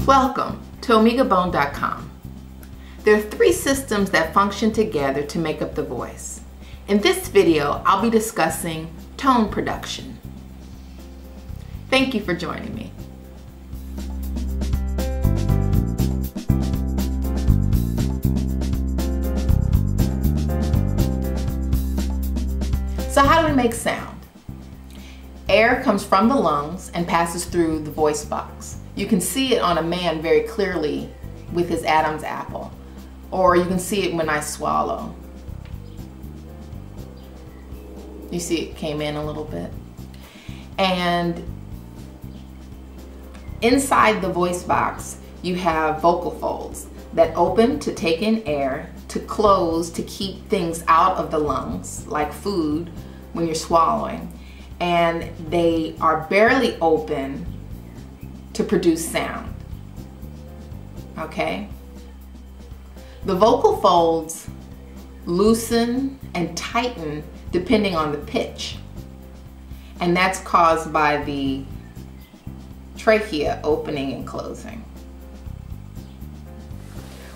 Welcome to OmegaBone.com. There are three systems that function together to make up the voice. In this video, I'll be discussing tone production. Thank you for joining me. So how do we make sound? Air comes from the lungs and passes through the voice box. You can see it on a man very clearly with his Adam's apple, or you can see it when I swallow. You see it came in a little bit. And inside the voice box, you have vocal folds that open to take in air, to close to keep things out of the lungs, like food when you're swallowing. And they are barely open to produce sound, okay? The vocal folds loosen and tighten depending on the pitch. And that's caused by the trachea opening and closing.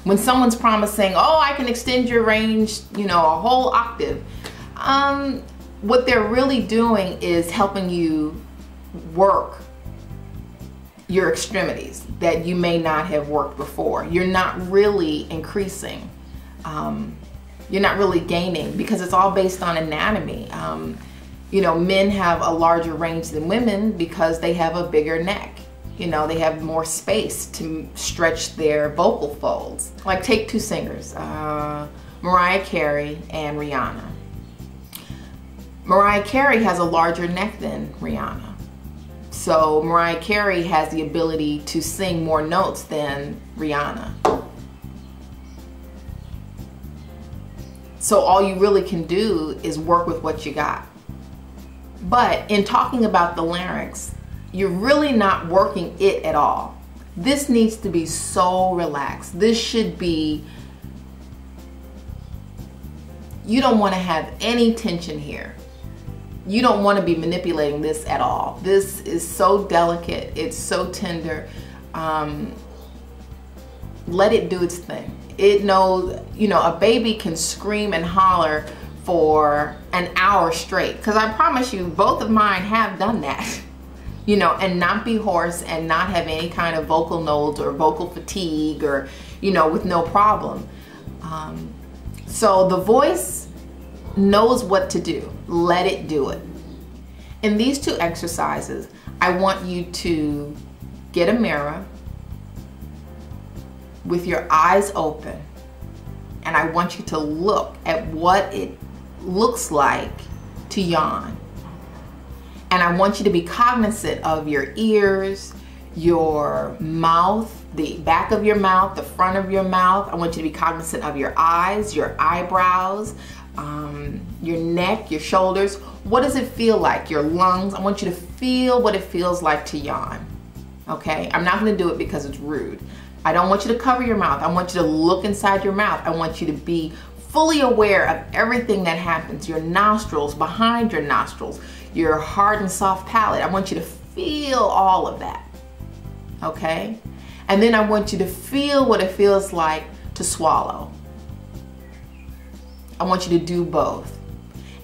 When someone's promising, oh, I can extend your range, a whole octave, what they're really doing is helping you work your extremities that you may not have worked before. You're not really increasing. You're not really gaining, because it's all based on anatomy. Men have a larger range than women because they have a bigger neck. They have more space to stretch their vocal folds. Like, take two singers, Mariah Carey and Rihanna. Mariah Carey has a larger neck than Rihanna. So Mariah Carey has the ability to sing more notes than Rihanna. So all you really can do is work with what you got. But in talking about the larynx, you're really not working it at all. This needs to be so relaxed. This should be, you don't want to have any tension here. You don't want to be manipulating this at all. This is so delicate. It's so tender. Let it do its thing. It knows, a baby can scream and holler for an hour straight. Because I promise you, both of mine have done that. And not be hoarse and not have any kind of vocal nodes or vocal fatigue or, with no problem. So the voice knows what to do. Let it do it. In these two exercises, I want you to get a mirror with your eyes open, and I want you to look at what it looks like to yawn. And I want you to be cognizant of your ears, your mouth, the back of your mouth, the front of your mouth. I want you to be cognizant of your eyes, your eyebrows, your neck, your shoulders. What does it feel like? Your lungs. I want you to feel what it feels like to yawn. Okay? I'm not going to do it because it's rude. I don't want you to cover your mouth. I want you to look inside your mouth. I want you to be fully aware of everything that happens. Your nostrils, behind your nostrils, your hard and soft palate. I want you to feel all of that. Okay? And then I want you to feel what it feels like to swallow. I want you to do both.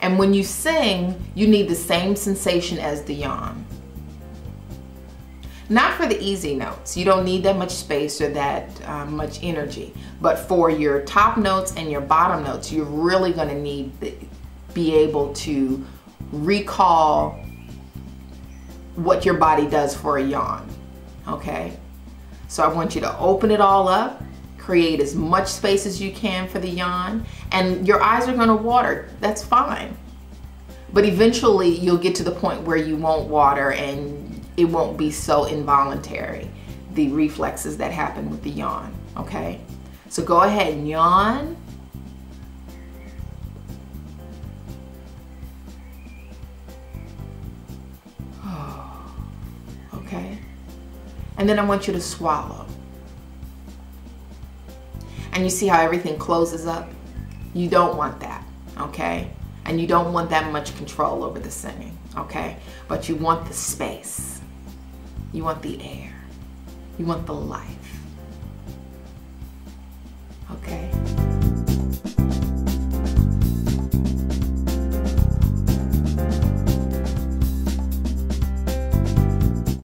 And when you sing, you need the same sensation as the yawn. Not for the easy notes. You don't need that much space or that much energy. But for your top notes and your bottom notes, you're really going to need to be able to recall what your body does for a yawn. Okay? So I want you to open it all up. Create as much space as you can for the yawn, and your eyes are going to water. That's fine. But eventually you'll get to the point where you won't water and it won't be so involuntary, the reflexes that happen with the yawn. Okay? So go ahead and yawn. Okay? And then I want you to swallow. And you see how everything closes up? You don't want that, okay? And you don't want that much control over the singing, okay? But you want the space. You want the air. You want the life. Okay?